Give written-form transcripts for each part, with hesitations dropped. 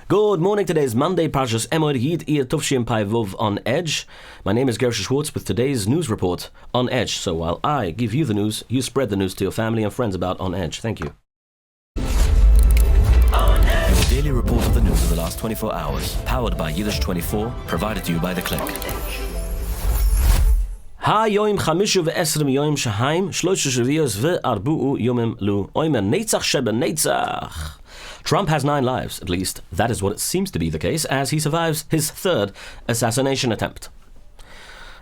Good morning. Today is Monday, Parshas Emor Yid Tufshim Pai Vov on Edge. My name is Gershy Schwarcz with today's news report on Edge. So while I give you the news, you spread the news to your family and friends about On Edge. Thank you. On Edge. Your daily report of the news of the last 24 hours, powered by Yiddish24, provided to you by The Click. Ha-yoim chamishu ve'esrim yoim shahaim, shloshu shviyos ve'arbu'u yomim lu oimer netzach shebe netzach. Trump has 9 lives, at least. That is what it seems to be the case, as he survives his 3rd assassination attempt.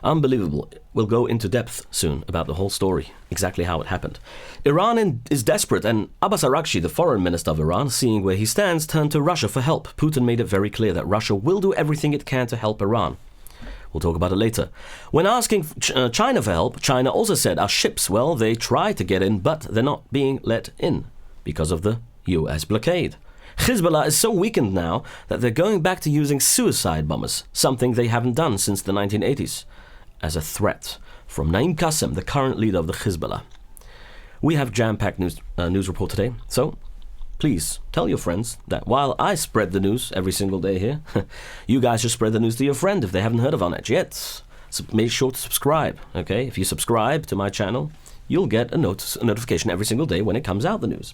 Unbelievable. We'll go into depth soon about the whole story, exactly how it happened. Iran is desperate, and Abbas Araghchi, the foreign minister of Iran, seeing where he stands, turned to Russia for help. Putin made it very clear that Russia will do everything it can to help Iran. We'll talk about it later. When asking China for help, China also said our ships, well, they try to get in, but they're not being let in because of the US blockade. Hezbollah is so weakened now that they're going back to using suicide bombers, something they haven't done since the 1980s, as a threat from Naim Qassem, the current leader of the Hezbollah. We have jam-packed news report today, so please tell your friends that while I spread the news every single day here, you guys should spread the news to your friend if they haven't heard of On Edge yet. So make sure to subscribe, okay? If you subscribe to my channel, you'll get a notification every single day when it comes out, the news.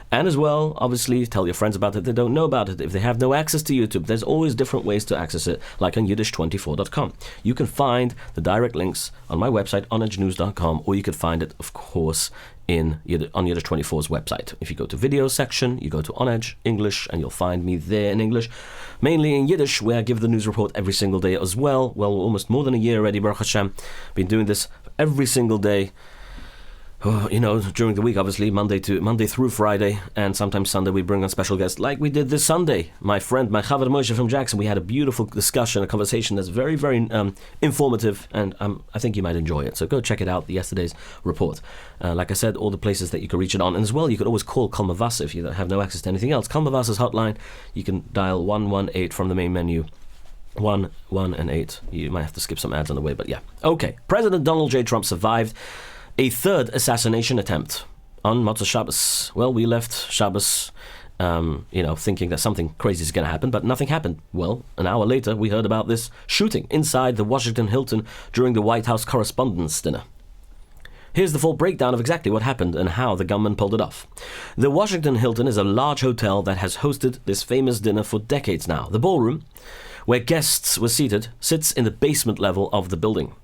And as well, obviously, tell your friends about it if they don't know about it. If they have no access to YouTube, there's always different ways to access it, like on Yiddish24.com. You can find the direct links on my website, onedgenews.com, or you could find it, of course, on Yiddish24's website. If you go to video section, you go to On Edge, English, and you'll find me there in English, mainly in Yiddish, where I give the news report every single day as well. Well, almost more than a year already, Baruch Hashem. Been doing this every single day. During the week, obviously, Monday through Friday, and sometimes Sunday we bring on special guests, like we did this Sunday. My friend, my Chaver Moshe from Jackson, we had a beautiful discussion, a conversation that's very, very informative, and I think you might enjoy it. So go check it out, yesterday's report. Like I said, all the places that you can reach it on, and as well, you could always call Kol Mevaser if you have no access to anything else. Kol Mevaser's hotline, you can dial 118 from the main menu. 1, 1, and 8. You might have to skip some ads on the way, but yeah. Okay, President Donald J. Trump survived a 3rd assassination attempt on Motzei Shabbos. Well, we left Shabbos, thinking that something crazy is going to happen, but nothing happened. Well, an hour later, we heard about this shooting inside the Washington Hilton during the White House Correspondents' Dinner. Here's the full breakdown of exactly what happened and how the gunman pulled it off. The Washington Hilton is a large hotel that has hosted this famous dinner for decades now. The ballroom, where guests were seated, sits in the basement level of the building.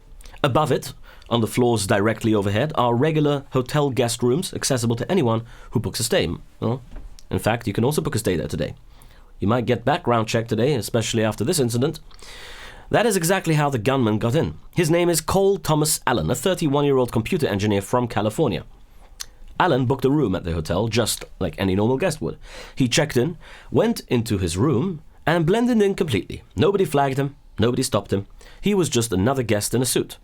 Above it, on the floors directly overhead, are regular hotel guest rooms accessible to anyone who books a stay. Well, in fact, you can also book a stay there today. You might get background checked today, especially after this incident. That is exactly how the gunman got in. His name is Cole Thomas Allen, a 31-year-old computer engineer from California. Allen booked a room at the hotel just like any normal guest would. He checked in, went into his room, and blended in completely. Nobody flagged him, nobody stopped him. He was just another guest in a suit.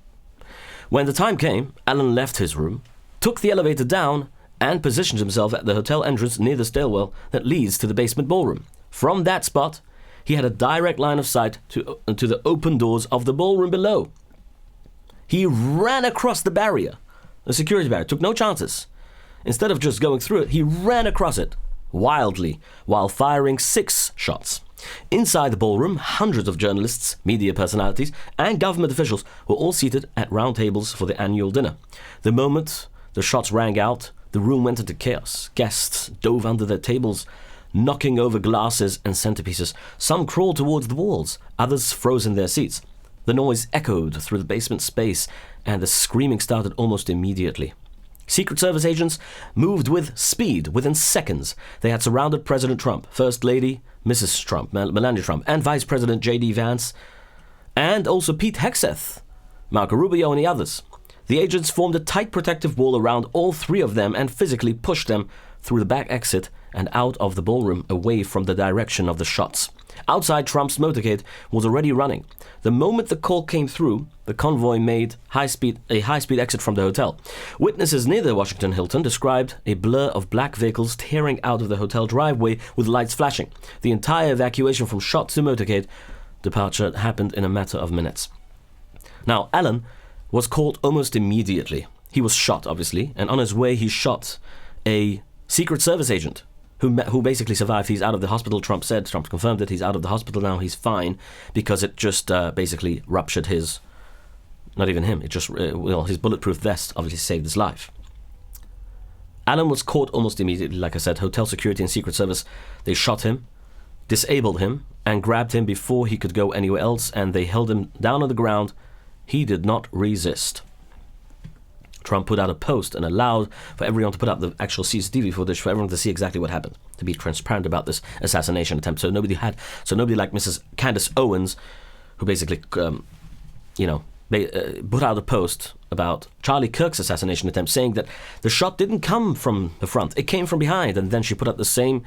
When the time came, Allen left his room, took the elevator down, and positioned himself at the hotel entrance near the stairwell that leads to the basement ballroom. From that spot, he had a direct line of sight to the open doors of the ballroom below. He ran across the barrier, the security barrier, took no chances. Instead of just going through it, he ran across it, wildly, while firing 6 shots. Inside the ballroom, hundreds of journalists, media personalities, and government officials were all seated at round tables for the annual dinner. The moment the shots rang out, the room went into chaos. Guests dove under their tables, knocking over glasses and centerpieces. Some crawled towards the walls, others froze in their seats. The noise echoed through the basement space, and the screaming started almost immediately. Secret Service agents moved with speed. Within seconds, they had surrounded President Trump, First Lady Mrs. Trump, Melania Trump, and Vice President J.D. Vance, and also Pete Hegseth, Marco Rubio, and the others. The agents formed a tight protective wall around all 3 of them and physically pushed them through the back exit and out of the ballroom, away from the direction of the shots. Outside, Trump's motorcade was already running. The moment the call came through, the convoy made a high-speed exit from the hotel. Witnesses near the Washington Hilton described a blur of black vehicles tearing out of the hotel driveway with lights flashing. The entire evacuation from shot to motorcade departure happened in a matter of minutes. Now, Allen was caught almost immediately. He was shot, obviously, and on his way he shot a Secret Service agent who basically survived. He's out of the hospital. Trump confirmed it. He's out of the hospital now. He's fine because it just basically ruptured his, not even him, it just, his bulletproof vest obviously saved his life. Allen was caught almost immediately, like I said. Hotel security and Secret Service, they shot him, disabled him, and grabbed him before he could go anywhere else, and they held him down on the ground. He did not resist. Trump put out a post and allowed for everyone to put up the actual CCTV footage for everyone to see exactly what happened, to be transparent about this assassination attempt. So nobody like Mrs. Candace Owens, who basically, put out a post about Charlie Kirk's assassination attempt, saying that the shot didn't come from the front, it came from behind. And then she put up the same.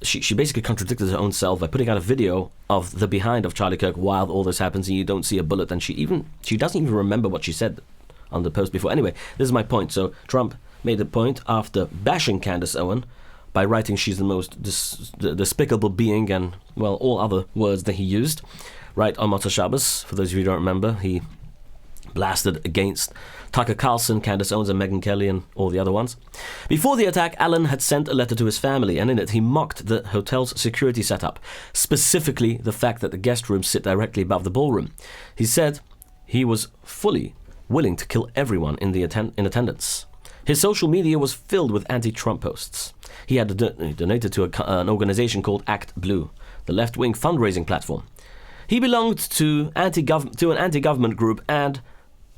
She basically contradicted her own self by putting out a video of the behind of Charlie Kirk while all this happens, and you don't see a bullet. And she doesn't even remember what she said on the post before. Anyway, this is my point. So Trump made a point after bashing Candace Owen by writing she's the most despicable being, and, well, all other words that he used, right, on Motzei Shabbos. For those of you who don't remember, he blasted against Tucker Carlson, Candace Owens, and Megyn Kelly, and all the other ones. Before the attack, Allen had sent a letter to his family, and in it he mocked the hotel's security setup, specifically the fact that the guest rooms sit directly above the ballroom. He said he was fully willing to kill everyone in attendance. His social media was filled with anti-Trump posts. He had donated to an organization called Act Blue, the left-wing fundraising platform. He belonged to an anti-government group and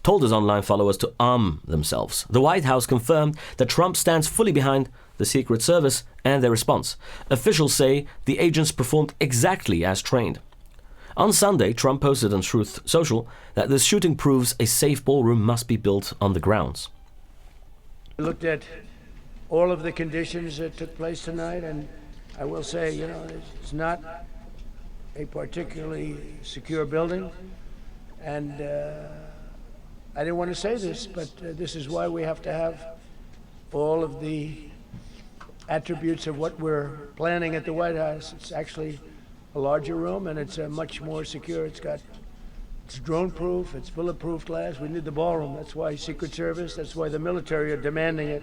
told his online followers to arm themselves. The White House confirmed that Trump stands fully behind the Secret Service and their response. Officials say the agents performed exactly as trained. On Sunday, Trump posted on Truth Social that this shooting proves a safe ballroom must be built on the grounds. We looked at all of the conditions that took place tonight, and I will say, it's not a particularly secure building, and I didn't want to say this, but this is why we have to have all of the attributes of what we're planning at the White House. It's actually a larger room, and it's much more secure. It's drone-proof, it's bulletproof glass. We need the ballroom. That's why Secret Service, that's why the military are demanding it.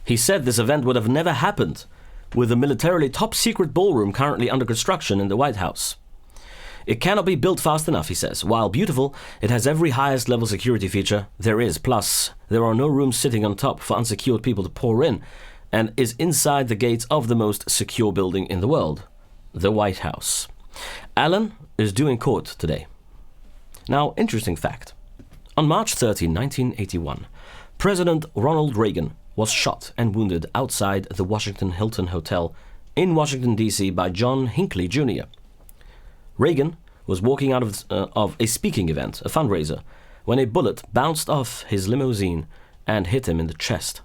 He said this event would have never happened with the militarily top-secret ballroom currently under construction in the White House. It cannot be built fast enough, he says. While beautiful, it has every highest-level security feature there is. Plus, there are no rooms sitting on top for unsecured people to pour in, and is inside the gates of the most secure building in the world, the White House. Allen is due in court today. Now, interesting fact. On March 30, 1981, President Ronald Reagan was shot and wounded outside the Washington Hilton Hotel in Washington, D.C. by John Hinckley Jr. Reagan was walking out of a speaking event, a fundraiser, when a bullet bounced off his limousine and hit him in the chest.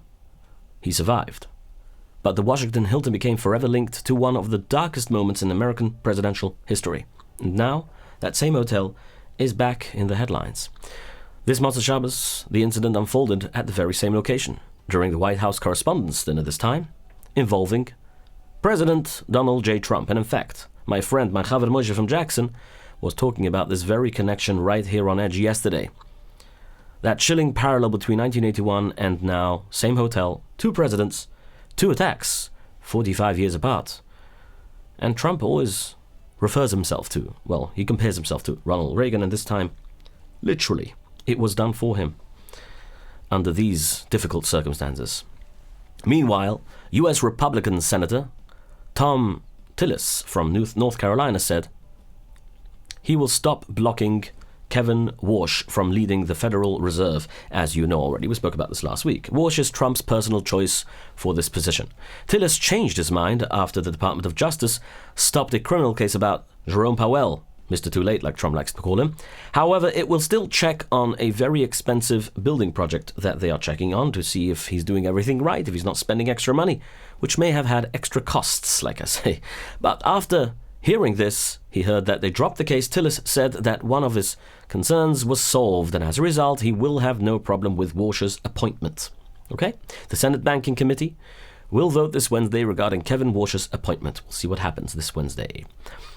He survived. But the Washington Hilton became forever linked to one of the darkest moments in American presidential history. And now, that same hotel is back in the headlines. This Motzei Shabbos, the incident unfolded at the very same location, during the White House Correspondents' Dinner this time, involving President Donald J. Trump. And in fact, my friend, my Chaver Moshe from Jackson, was talking about this very connection right here on Edge yesterday. That chilling parallel between 1981 and now, same hotel, two presidents, two attacks, 45 years apart. And Trump always refers himself to, well, he compares himself to Ronald Reagan, and this time, literally, it was done for him under these difficult circumstances. Meanwhile, U.S. Republican Senator Tom Tillis from North Carolina said he will stop blocking Kevin Warsh from leading the Federal Reserve. As you know already, we spoke about this last week. Warsh is Trump's personal choice for this position. Tillis changed his mind after the Department of Justice stopped a criminal case about Jerome Powell, Mr. Too Late, like Trump likes to call him. However, it will still check on a very expensive building project that they are checking on to see if he's doing everything right, if he's not spending extra money, which may have had extra costs, like I say. But after hearing this, he heard that they dropped the case. Tillis said that one of his concerns was solved, and as a result, he will have no problem with Warsh's appointment. Okay? The Senate Banking Committee will vote this Wednesday regarding Kevin Warsh's appointment. We'll see what happens this Wednesday.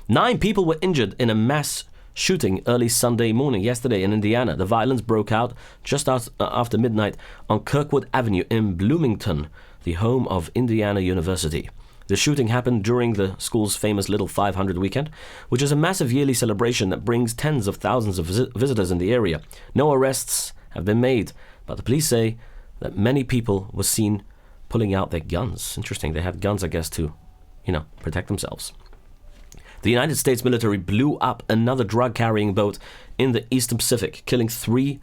9 people were injured in a mass shooting early Sunday morning yesterday in Indiana. The violence broke out just after midnight on Kirkwood Avenue in Bloomington. the home of Indiana University. The shooting happened during the school's famous Little 500 weekend, which is a massive yearly celebration that brings tens of thousands of visitors in the area. No arrests have been made, but the police say that many people were seen pulling out their guns. Interesting, they had guns, I guess, to, protect themselves. The United States military blew up another drug-carrying boat in the Eastern Pacific, killing 3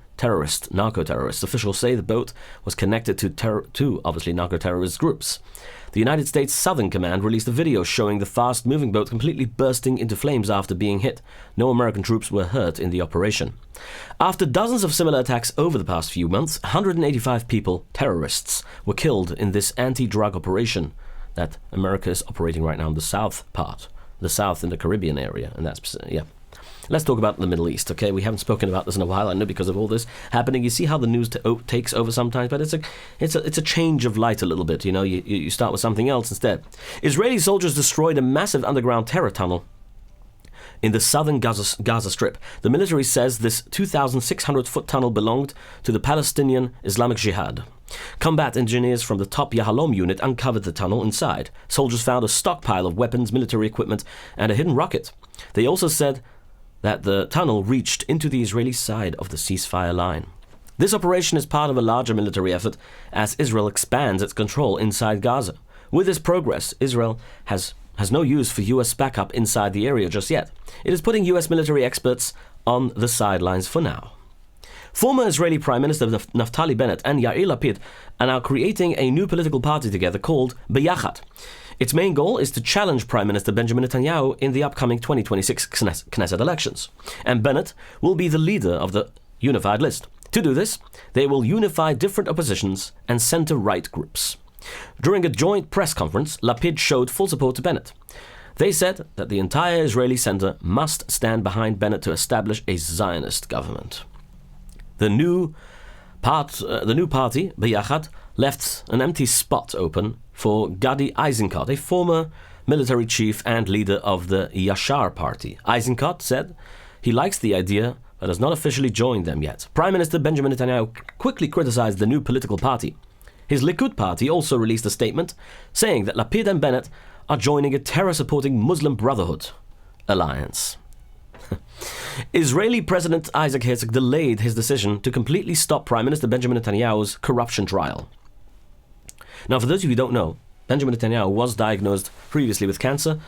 narco-terrorists. Officials say the boat was connected to two, obviously, narco-terrorist groups. The United States Southern Command released a video showing the fast-moving boat completely bursting into flames after being hit. No American troops were hurt in the operation. After dozens of similar attacks over the past few months, 185 people, terrorists, were killed in this anti-drug operation that America is operating right now in the south in the Caribbean area, and that's, yeah. Let's talk about the Middle East, okay? We haven't spoken about this in a while, I know, because of all this happening. You see how the news takes over sometimes, but it's a change of light a little bit, You start with something else instead. Israeli soldiers destroyed a massive underground terror tunnel in the southern Gaza Strip. The military says this 2,600-foot tunnel belonged to the Palestinian Islamic Jihad. Combat engineers from the Top Yahalom unit uncovered the tunnel inside. Soldiers found a stockpile of weapons, military equipment, and a hidden rocket. They also said that the tunnel reached into the Israeli side of the ceasefire line. This operation is part of a larger military effort as Israel expands its control inside Gaza. With this progress, Israel has no use for U.S. backup inside the area just yet. It is putting U.S. military experts on the sidelines for now. Former Israeli Prime Minister Naftali Bennett and Yair Lapid are now creating a new political party together called B'Yachad. Its main goal is to challenge Prime Minister Benjamin Netanyahu in the upcoming 2026 Knesset elections. And Bennett will be the leader of the unified list. To do this, they will unify different oppositions and center-right groups. During a joint press conference, Lapid showed full support to Bennett. They said that the entire Israeli center must stand behind Bennett to establish a Zionist government. The new party, B'Yachad, left an empty spot open for Gadi Eisenkot, a former military chief and leader of the Yashar party. Eisenkot said he likes the idea but has not officially joined them yet. Prime Minister Benjamin Netanyahu quickly criticized the new political party. His Likud party also released a statement saying that Lapid and Bennett are joining a terror-supporting Muslim Brotherhood alliance. Israeli President Isaac Herzog delayed his decision to completely stop Prime Minister Benjamin Netanyahu's corruption trial. Now, for those of you who don't know, Benjamin Netanyahu was diagnosed previously with cancer,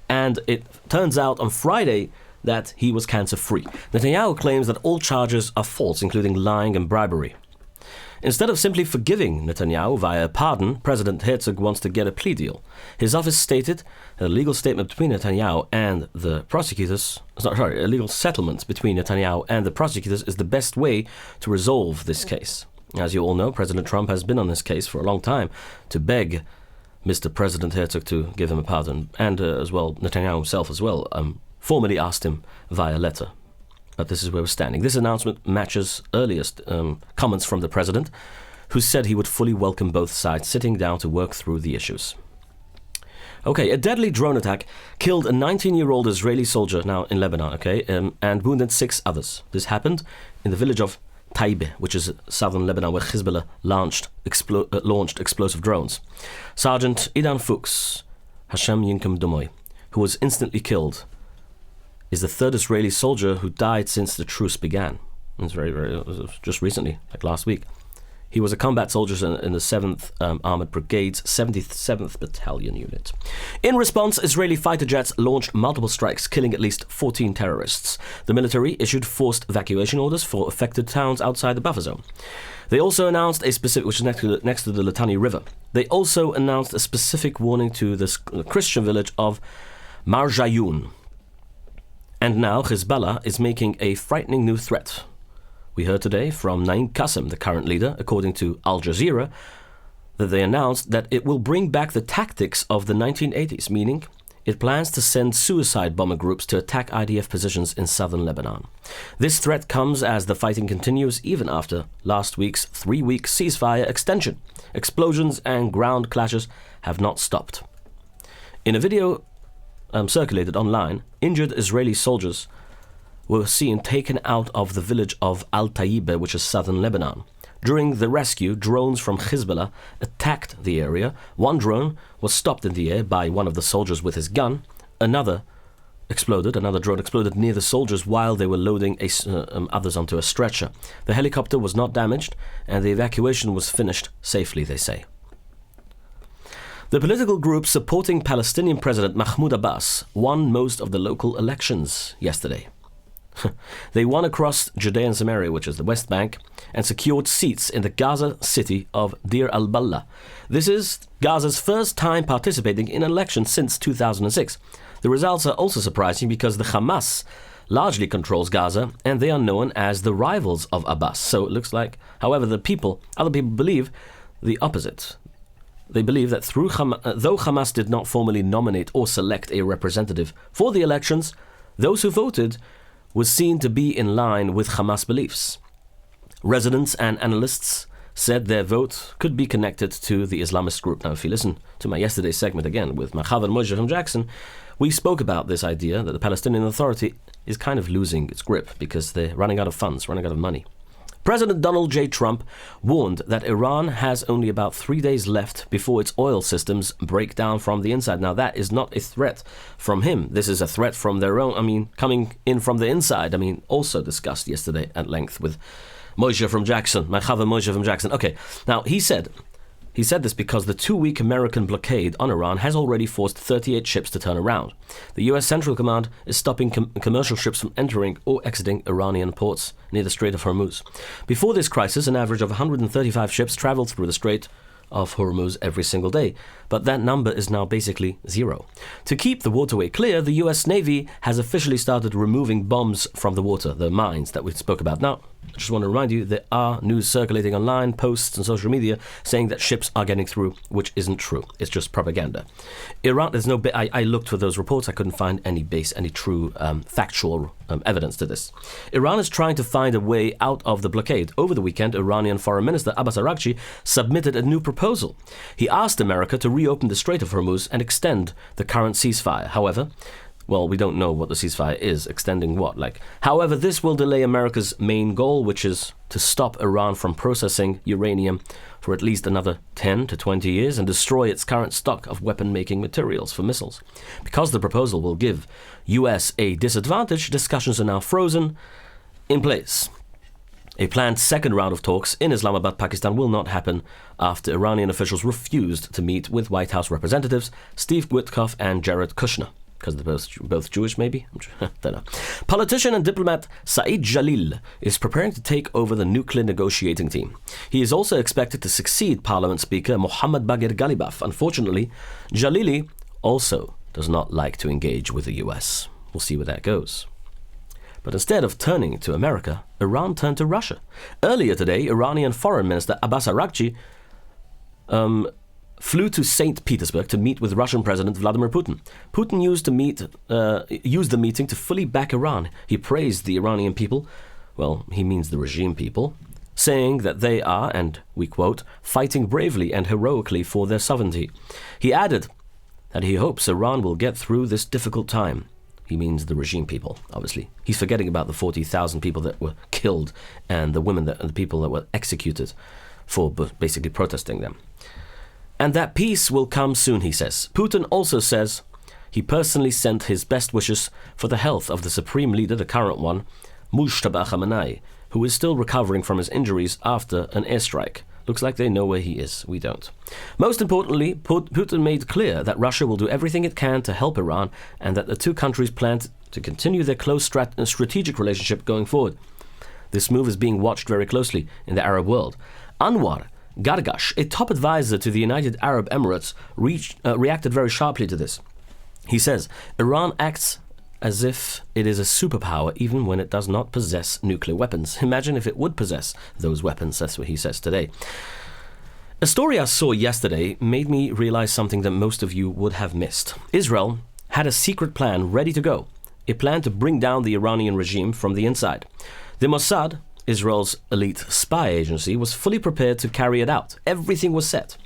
and it turns out on Friday that he was cancer-free. Netanyahu claims that all charges are false, including lying and bribery. Instead of simply forgiving Netanyahu via a pardon, President Herzog wants to get a plea deal. His office stated that a legal statement between Netanyahu and the prosecutors, a legal settlement between Netanyahu and the prosecutors is the best way to resolve this case. As you all know, President Trump has been on this case for a long time to beg Mr. President Herzog to give him a pardon, and as well Netanyahu himself as well formally asked him via letter. But this is where we're standing. This announcement matches earliest comments from the president, who said he would fully welcome both sides sitting down to work through the issues. Okay, a deadly drone attack killed a 19-year-old Israeli soldier now in Lebanon, and wounded 6 others. This happened in the village of Taibe, which is southern Lebanon, where Hezbollah launched explosive drones. Sergeant Idan Fuchs, Hashem Yinkum Domoy, who was instantly killed, is the 3rd Israeli soldier who died since the truce began. It was just recently, like last week. He was a combat soldier in the 7th Armored Brigade's 77th Battalion unit. In response, Israeli fighter jets launched multiple strikes, killing at least 14 terrorists. The military issued forced evacuation orders for affected towns outside the buffer zone. They also announced a specific, which is next to the Litani River. They also announced a specific warning to the Christian village of Marjayun. And now Hezbollah is making a frightening new threat. We heard today from Naim Qassem, the current leader, according to Al Jazeera, that they announced that it will bring back the tactics of the 1980s, meaning it plans to send suicide bomber groups to attack IDF positions in southern Lebanon. This threat comes as the fighting continues even after last week's 3-week ceasefire extension. Explosions and ground clashes have not stopped. In a video circulated online, injured Israeli soldiers were seen taken out of the village of Al-Tayiba, which is southern Lebanon. During the rescue, drones from Hezbollah attacked the area. One drone was stopped in the air by one of the soldiers with his gun. Another drone exploded near the soldiers while they were loading others onto a stretcher. The helicopter was not damaged, and the evacuation was finished safely, they say. The political group supporting Palestinian President Mahmoud Abbas won most of the local elections yesterday. They won across Judea and Samaria, which is the West Bank, and secured seats in the Gaza city of Deir al-Balah. This is Gaza's first time participating in an election since 2006. The results are also surprising because the Hamas largely controls Gaza, and they are known as the rivals of Abbas. So it looks like, however, other people believe the opposite. They believe that though Hamas did not formally nominate or select a representative for the elections, those who voted was seen to be in line with Hamas beliefs. Residents and analysts said their vote could be connected to the Islamist group. Now, if you listen to my yesterday's segment again with Machav and Moshe from Jackson, we spoke about this idea that the Palestinian Authority is kind of losing its grip because they're running out of funds, running out of money. President Donald J. Trump warned that Iran has only about 3 days left before its oil systems break down from the inside. Now, that is not a threat from him. This is a threat from their own, coming in from the inside. Also discussed yesterday at length with Moshe from Jackson, my Chava Moshe from Jackson. Okay, now he said this because the 2-week American blockade on Iran has already forced 38 ships to turn around. The U.S. Central Command is stopping commercial ships from entering or exiting Iranian ports near the Strait of Hormuz. Before this crisis, an average of 135 ships traveled through the Strait of Hormuz every single day, but that number is now basically zero. To keep the waterway clear, the U.S. Navy has officially started removing bombs from the water, the mines that we spoke about. Now, I just want to remind you, there are news circulating online, posts and social media saying that ships are getting through, which isn't true. It's just propaganda. Iran, there's no. I looked for those reports. I couldn't find any true factual evidence to this. Iran is trying to find a way out of the blockade. Over the weekend, Iranian Foreign Minister Abbas Araghchi submitted a new proposal. He asked America to reopen the Strait of Hormuz and extend the current ceasefire. However, we don't know what the ceasefire is, extending what. However, this will delay America's main goal, which is to stop Iran from processing uranium for at least another 10 to 20 years and destroy its current stock of weapon-making materials for missiles. Because the proposal will give U.S. a disadvantage, discussions are now frozen in place. A planned second round of talks in Islamabad, Pakistan will not happen after Iranian officials refused to meet with White House representatives Steve Witkoff and Jared Kushner. Because they're both Jewish, maybe? I don't know. Politician and diplomat Saeed Jalil is preparing to take over the nuclear negotiating team. He is also expected to succeed Parliament Speaker Mohammad Bagher Ghalibaf. Unfortunately, Jalili also does not like to engage with the US. We'll see where that goes. But instead of turning to America, Iran turned to Russia. Earlier today, Iranian Foreign Minister Abbas Araghchi flew to St. Petersburg to meet with Russian President Vladimir Putin. Putin used the meeting to fully back Iran. He praised the Iranian people, he means the regime people, saying that they are, and we quote, fighting bravely and heroically for their sovereignty. He added that he hopes Iran will get through this difficult time. He means the regime people, obviously. He's forgetting about the 40,000 people that were killed and the people that were executed for basically protesting them. And that peace will come soon, he says. Putin also says he personally sent his best wishes for the health of the supreme leader, the current one, Mujtaba Khamenei, who is still recovering from his injuries after an airstrike. Looks like they know where he is. We don't. Most importantly, Putin made clear that Russia will do everything it can to help Iran and that the two countries plan to continue their close strategic relationship going forward. This move is being watched very closely in the Arab world. Anwar Gargash, a top advisor to the United Arab Emirates, reacted very sharply to this. He says, Iran acts as if it is a superpower even when it does not possess nuclear weapons. Imagine if it would possess those weapons. That's what he says today. A story I saw yesterday made me realize something that most of you would have missed. Israel had a secret plan ready to go. A plan to bring down the Iranian regime from the inside. The Mossad, Israel's elite spy agency, was fully prepared to carry it out. Everything was set.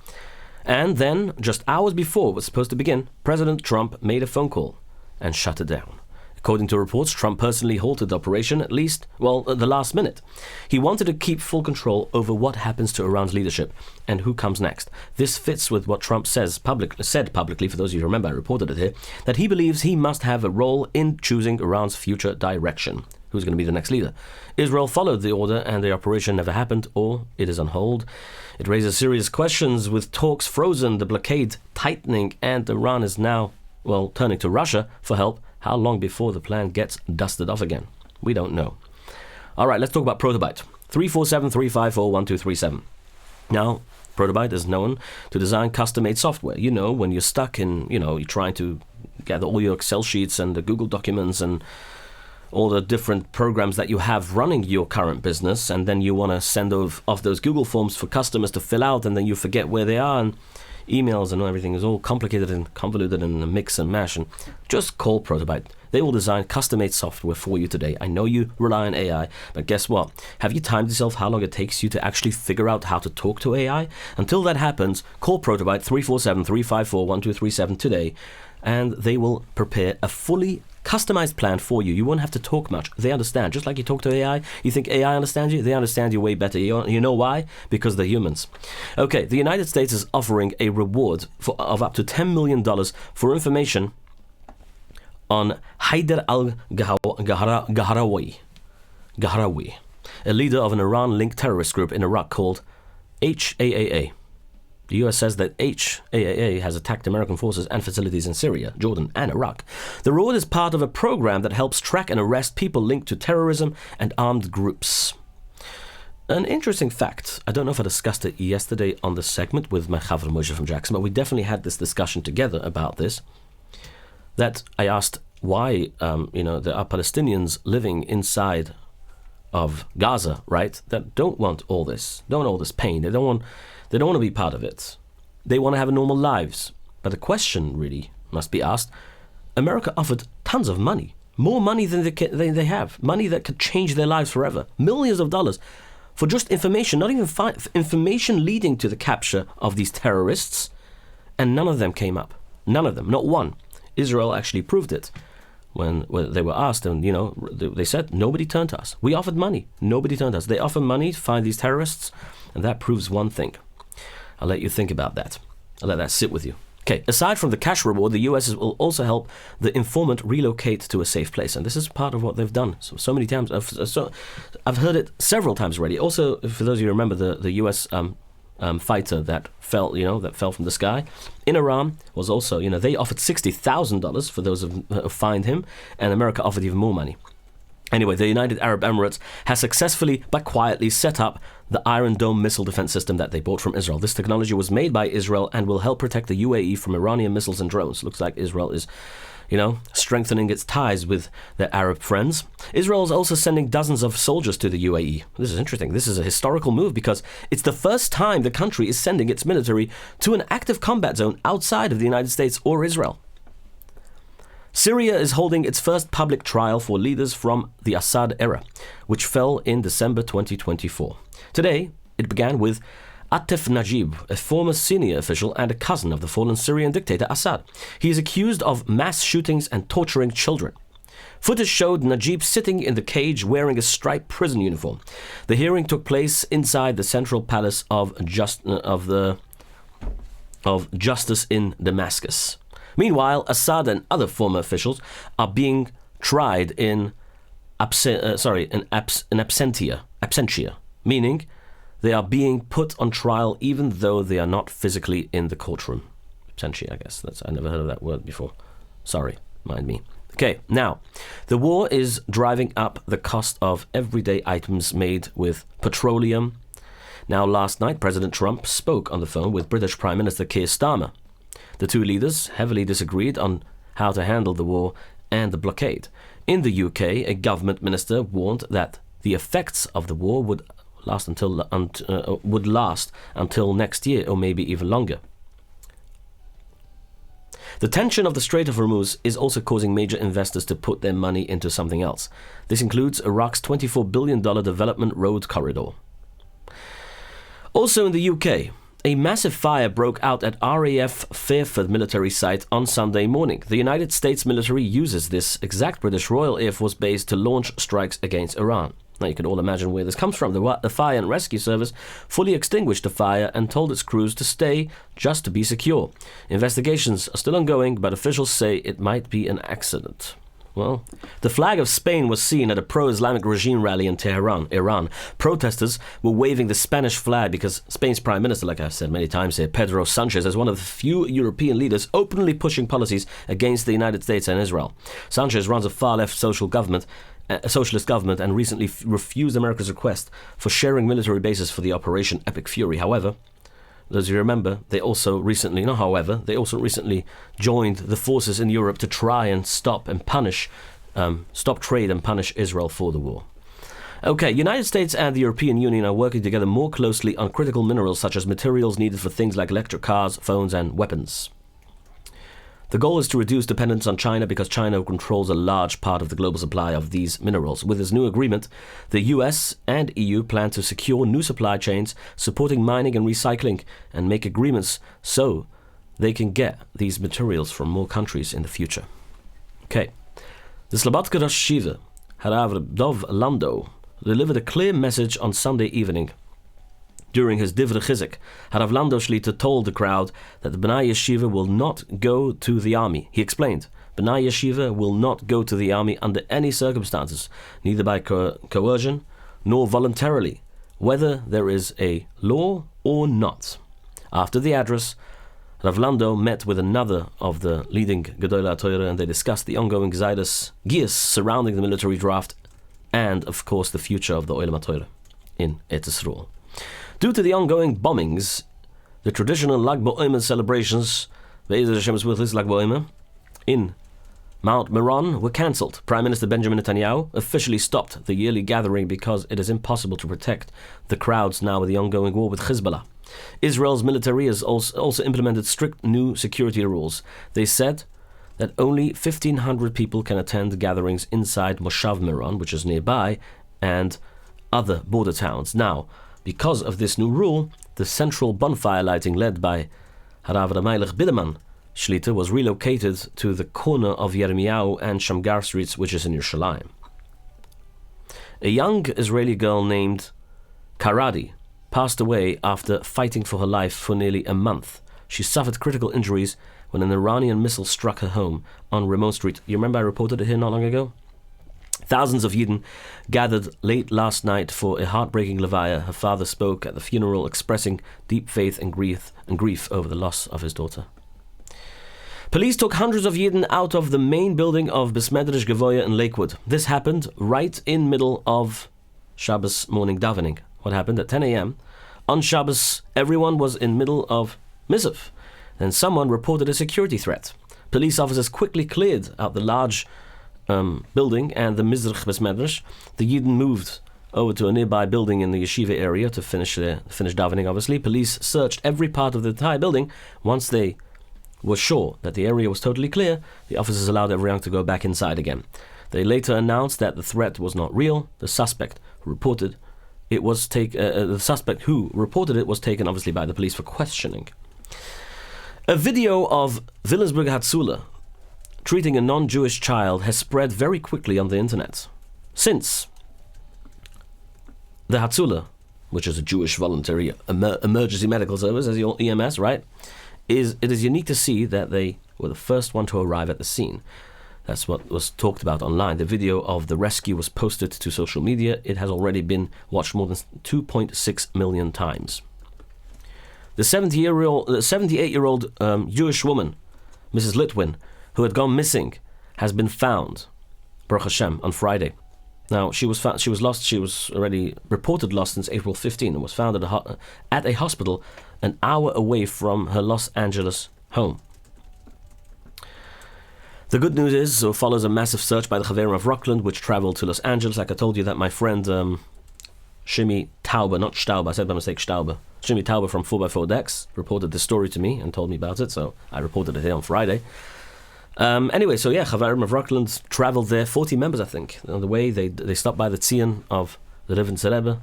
And then, just hours before it was supposed to begin, President Trump made a phone call and shut it down. According to reports, Trump personally halted the operation at least, at the last minute. He wanted to keep full control over what happens to Iran's leadership and who comes next. This fits with what Trump said publicly, for those of you who remember, I reported it here, that he believes he must have a role in choosing Iran's future direction. Who's going to be the next leader? Israel followed the order and the operation never happened, or it is on hold. It raises serious questions with talks frozen, the blockade tightening, and Iran is now, turning to Russia for help. How long before the plan gets dusted off again? We don't know. All right, let's talk about Protobyte. 347-354-1237. Now, Protobyte is known to design custom-made software. You know, when you're stuck in, you're trying to gather all your Excel sheets and the Google documents and all the different programs that you have running your current business, and then you want to send off those Google forms for customers to fill out, and then you forget where they are, and emails and everything is all complicated and convoluted and a mix and mash. And just call Protobyte. They will design custom-made software for you today. I know you rely on AI, but guess what? Have you timed yourself how long it takes you to actually figure out how to talk to AI? Until that happens, call Protobyte 347-354-1237 today, and they will prepare a fully customized plan for you. You won't have to talk much. They understand. Just like you talk to AI, you think AI understands you? They understand you way better. You know why? Because they're humans. Okay, the United States is offering a reward of up to $10 million for information on Haider al-Gahrawi, a leader of an Iran-linked terrorist group in Iraq called HAAA. The US says that HAAA has attacked American forces and facilities in Syria, Jordan, and Iraq. The reward is part of a program that helps track and arrest people linked to terrorism and armed groups. An interesting fact, I don't know if I discussed it yesterday on the segment with my Chaver Moshe from Jackson, but we definitely had this discussion together about this, that I asked why, there are Palestinians living inside of Gaza, right, that don't want all this pain. They don't want to be part of it. They want to have normal lives. But the question really must be asked, America offered tons of money, more money than they have, money that could change their lives forever, millions of dollars for just information, not even information leading to the capture of these terrorists, and none of them came up. None of them, not one. Israel actually proved it. When they were asked, and they said, nobody turned to us. We offered money. Nobody turned to us. They offered money to find these terrorists, and that proves one thing. I'll let you think about that. I'll let that sit with you. Okay, aside from the cash reward, the US will also help the informant relocate to a safe place. And this is part of what they've done so many times. I've heard it several times already. Also, for those of you who remember the US fighter that fell from the sky in Iran was also, they offered $60,000 for those who find him, and America offered even more money. Anyway, the United Arab Emirates has successfully but quietly set up the Iron Dome missile defense system that they bought from Israel. This technology was made by Israel and will help protect the UAE from Iranian missiles and drones. Looks like Israel is, strengthening its ties with their Arab friends. Israel is also sending dozens of soldiers to the UAE. This is interesting. This is a historical move because it's the first time the country is sending its military to an active combat zone outside of the United States or Israel. Syria is holding its first public trial for leaders from the Assad era, which fell in December 2024. Today, it began with Atef Najib, a former senior official and a cousin of the fallen Syrian dictator Assad. He is accused of mass shootings and torturing children. Footage showed Najib sitting in the cage wearing a striped prison uniform. The hearing took place inside the central palace of Justice in Damascus. Meanwhile, Assad and other former officials are being tried in absentia, meaning they are being put on trial even though they are not physically in the courtroom. Absentia, I guess. I never heard of that word before. Sorry, mind me. Okay, now, the war is driving up the cost of everyday items made with petroleum. Now, last night, President Trump spoke on the phone with British Prime Minister Keir Starmer. The two leaders heavily disagreed on how to handle the war and the blockade. In the UK, a government minister warned that the effects of the war would last until next year or maybe even longer. The tension of the Strait of Hormuz is also causing major investors to put their money into something else. This includes Iraq's $24 billion development road corridor. Also in the UK, A massive fire broke out at RAF Fairford military site on Sunday morning. The United States military uses this exact British Royal Air Force base to launch strikes against Iran. Now you can all imagine where this comes from. The fire and rescue service fully extinguished the fire and told its crews to stay just to be secure. Investigations are still ongoing, but officials say it might be an accident. Well, the flag of Spain was seen at a pro-Islamic regime rally in Tehran, Iran. Protesters were waving the Spanish flag because Spain's Prime Minister, like I've said many times here, Pedro Sanchez, is one of the few European leaders openly pushing policies against the United States and Israel. Sanchez runs a far-left socialist government and recently refused America's request for sharing military bases for the Operation Epic Fury. However, as you remember, they also recently joined the forces in Europe to try and stop trade and punish Israel for the war. Okay, United States and the European Union are working together more closely on critical minerals such as materials needed for things like electric cars, phones and weapons. The goal is to reduce dependence on China because China controls a large part of the global supply of these minerals. With this new agreement, the US and EU plan to secure new supply chains, supporting mining and recycling, and make agreements so they can get these materials from more countries in the future. Okay. The Slobodka Rosh Yeshiva, Harav Dov Lando, delivered a clear message on Sunday evening. During his Divrei Chizuk, Harav Lando Shlita told the crowd that the B'nai Yeshiva will not go to the army. He explained, B'nai Yeshiva will not go to the army under any circumstances, neither by coercion nor voluntarily, whether there is a law or not. After the address, Rav Lando met with another of the leading Gedolei HaTorah and they discussed the ongoing Giyas surrounding the military draft and, of course, the future of the Olam HaTorah in Eretz Yisrael. Due to the ongoing bombings, the traditional Lag BaOmer celebrations in Mount Meron were cancelled. Prime Minister Benjamin Netanyahu officially stopped the yearly gathering because it is impossible to protect the crowds now with the ongoing war with Hezbollah. Israel's military has also implemented strict new security rules. They said that only 1,500 people can attend gatherings inside Moshav Meron, which is nearby, and other border towns. Now, because of this new rule, the central bonfire lighting led by Harav Ramaylich Biderman Shlita was relocated to the corner of Yirmiyahu and Shamgar streets, which is in Yerushalayim. A young Israeli girl named Karadi passed away after fighting for her life for nearly a month. She suffered critical injuries when an Iranian missile struck her home on Ramon Street. You remember I reported it here not long ago? Thousands of Yidden gathered late last night for a heartbreaking levaya. Her father spoke at the funeral, expressing deep faith and grief over the loss of his daughter. Police took hundreds of Yidden out of the main building of Beis Medrash Gavoya in Lakewood. This happened right in middle of Shabbos morning davening. What happened at 10 a.m. on Shabbos? Everyone was in middle of Mizav. Then someone reported a security threat. Police officers quickly cleared out the large building and the Mizrach Beis Medrash. The Yidden moved over to a nearby building in the yeshiva area to finish davening, obviously. Police searched every part of the entire building. Once they were sure that the area was totally clear, the officers allowed everyone to go back inside again. They later announced that the threat was not real. The suspect who reported it was taken obviously by the police for questioning. A video of Wilhelmsburg Hatzula treating a non-Jewish child has spread very quickly on the internet. Since the Hatzula, which is a Jewish voluntary emergency medical service, as your EMS, right? It is unique to see that they were the first one to arrive at the scene. That's what was talked about online. The video of the rescue was posted to social media. It has already been watched more than 2.6 million times. The 78-year-old Jewish woman, Mrs. Litwin, who had gone missing, has been found, Baruch Hashem, on Friday. Now, she was lost. She was already reported lost since April 15 and was found at a hospital an hour away from her Los Angeles home. The good news is, so follows a massive search by the Chaverim of Rockland, which traveled to Los Angeles. Like I told you that my friend Shimi Tauber, not Stauber, I said by mistake Stauber. Shimi Tauber from 4x4 Decks reported this story to me and told me about it, so I reported it here on Friday. Anyway, so yeah, Chaverim of Rockland traveled there, 40 members I think. On the way, they stopped by the Tzion of the Rivin Rebbe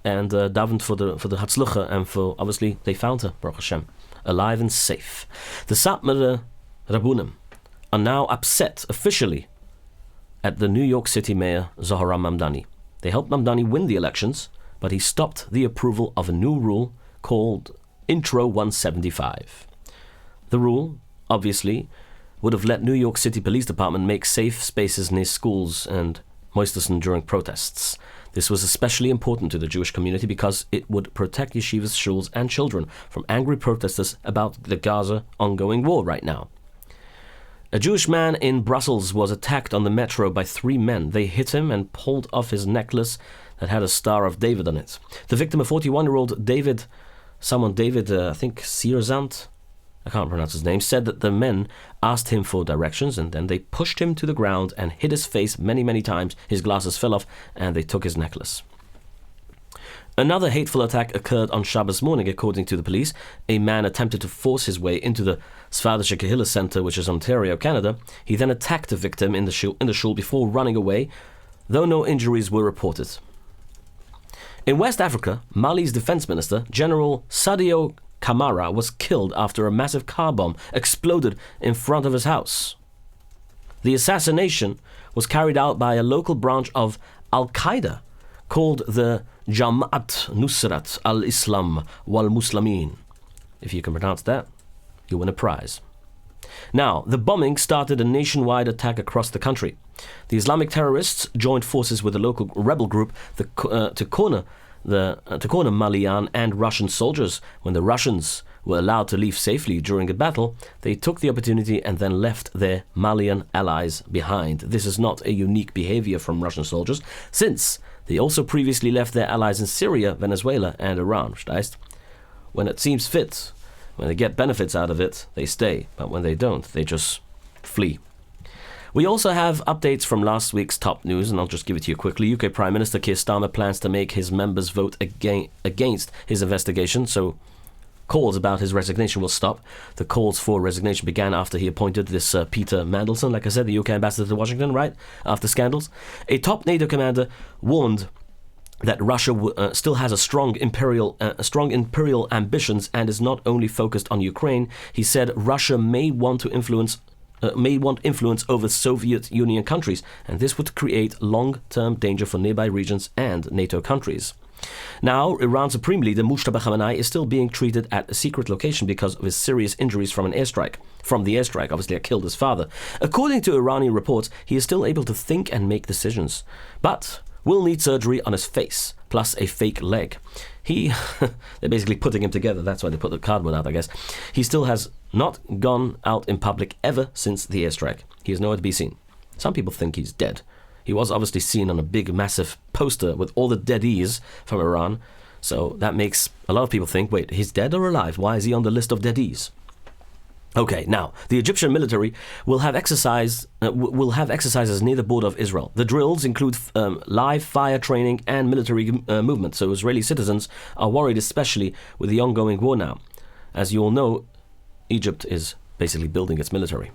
and davened for the Hatzlucha, and for, obviously, they found her, Baruch Hashem, alive and safe. The Satmar Rabbunim are now upset officially at the New York City Mayor Zohran Mamdani. They helped Mamdani win the elections, but he stopped the approval of a new rule called Intro 175. The rule, obviously, would have let New York City Police Department make safe spaces near schools and moisterson during protests. This was especially important to the Jewish community because it would protect yeshivas, shuls, and children from angry protesters about the Gaza ongoing war right now. A Jewish man in Brussels was attacked on the metro by 3 men. They hit him and pulled off his necklace that had a Star of David on it. The victim, a 41-year-old David, I think Sierzant, I can't pronounce his name, said that the men asked him for directions and then they pushed him to the ground and hit his face many, many times. His glasses fell off and they took his necklace. Another hateful attack occurred on Shabbos morning, according to the police. A man attempted to force his way into the Sfardische Kehillah Center, which is Ontario, Canada. He then attacked the victim in the shul before running away, though no injuries were reported. In West Africa, Mali's defense minister, General Sadio Kamara, was killed after a massive car bomb exploded in front of his house. The assassination was carried out by a local branch of Al-Qaeda called the Jamaat Nusrat al-Islam wal-Muslimin. If you can pronounce that, you win a prize. Now, the bombing started a nationwide attack across the country. The Islamic terrorists joined forces with the local rebel group to corner Malian and Russian soldiers. When the Russians were allowed to leave safely during a battle, they took the opportunity and then left their Malian allies behind. This is not a unique behavior from Russian soldiers, since they also previously left their allies in Syria, Venezuela, and Iran. When it seems fit, when they get benefits out of it, they stay. But when they don't, they just flee. We also have updates from last week's top news, and I'll just give it to you quickly. UK Prime Minister Keir Starmer plans to make his members vote against his investigation, so calls about his resignation will stop. The calls for resignation began after he appointed this Peter Mandelson, like I said, the UK ambassador to Washington, right, after scandals. A top NATO commander warned that Russia still has strong imperial ambitions and is not only focused on Ukraine. He said Russia may want influence over Soviet Union countries, and this would create long-term danger for nearby regions and NATO countries. Now, Iran's Supreme Leader Mujtaba Khamenei is still being treated at a secret location because of his serious injuries from the airstrike, obviously, that killed his father. According to Iranian reports, he is still able to think and make decisions, but will need surgery on his face, plus a fake leg. They're basically putting him together. That's why they put the cardboard out, I guess. He still has not gone out in public ever since the airstrike. He is nowhere to be seen. Some people think he's dead. He was obviously seen on a big, massive poster with all the deadies from Iran. So that makes a lot of people think, wait, he's dead or alive? Why is he on the list of deadies? Okay, now, the Egyptian military will have exercises near the border of Israel. The drills include live fire training and military movement, so Israeli citizens are worried, especially with the ongoing war now. As you all know, Egypt is basically building its military.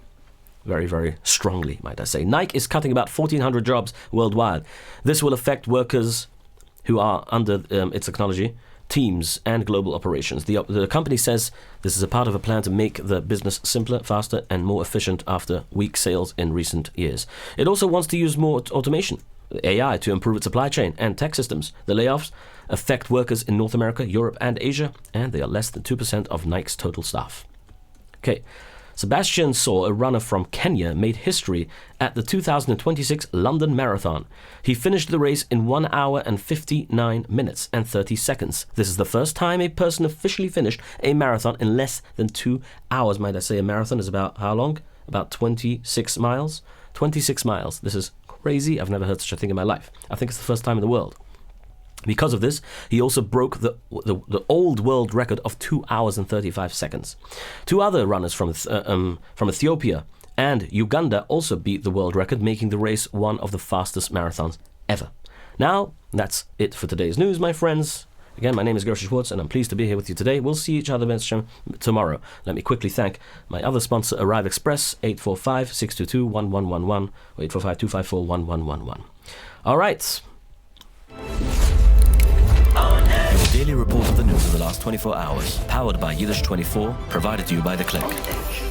Very, very strongly, might I say. Nike is cutting about 1,400 jobs worldwide. This will affect workers who are under its technology, teams, and global operations. The company says this is a part of a plan to make the business simpler, faster, and more efficient after weak sales in recent years. It also wants to use more automation, AI, to improve its supply chain and tech systems. The layoffs affect workers in North America, Europe, and Asia, and they are less than 2% of Nike's total staff. Okay. Sebastian Saw, a runner from Kenya, made history at the 2026 London Marathon. He finished the race in 1 hour and 59 minutes and 30 seconds. This is the first time a person officially finished a marathon in less than 2 hours. Might I say a marathon is about how long? About 26 miles? 26 miles. This is crazy. I've never heard such a thing in my life. I think it's the first time in the world. Because of this, he also broke the old world record of 2 hours and 35 seconds. 2 other runners from Ethiopia and Uganda also beat the world record, making the race one of the fastest marathons ever. Now, that's it for today's news, my friends. Again, my name is Gershy Schwarcz, and I'm pleased to be here with you today. We'll see each other tomorrow. Let me quickly thank my other sponsor, Arrive Express, 845-622-1111, or 845-254-1111. All right. daily report of the news of the last 24 hours, powered by Yiddish24, provided to you by The Click.